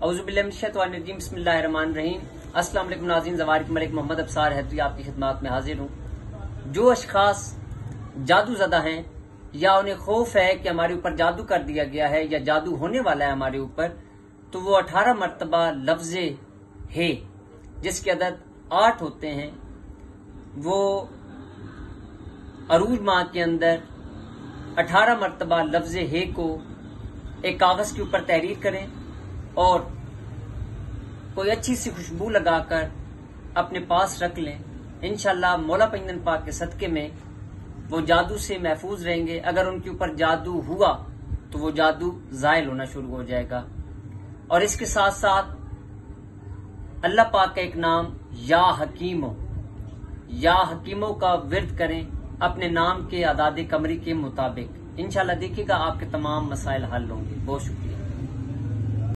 औज़ुबिल्लाहिमिनश्शैतानिर्रजीम बिस्मिल्लाहिर्रहमानिर्रहीम। अस्सलाम वालेकुम नाज़रीन, ज़वारिक मलिक मोहम्मद अब्सार है तो आपकी खिदमत में हाजिर हूँ। जो अशखास जादू ज़दा हैं या उन्हें खौफ है कि हमारे ऊपर जादू कर दिया गया है या जादू होने वाला है हमारे ऊपर, तो वो 18 मरतबा लफ्ज़े हे जिसके अदद 8 होते हैं, वो अरूज माह के अंदर 18 मरतबा लफ्ज़े हे को एक कागज के ऊपर तहरीर करें और कोई अच्छी सी खुशबू लगाकर अपने पास रख लें। इंशाल्लाह मौला पैगंबर पाक के सदके में वो जादू से महफूज रहेंगे। अगर उनके ऊपर जादू हुआ तो वो जादू ज़ायल होना शुरू हो जाएगा। और इसके साथ साथ अल्लाह पाक का एक नाम या हकीमो का विर्द करें अपने नाम के आदाद कमरी के मुताबिक। इंशाल्लाह देखिएगा आपके तमाम मसाइल हल होंगे। बहुत शुक्रिया।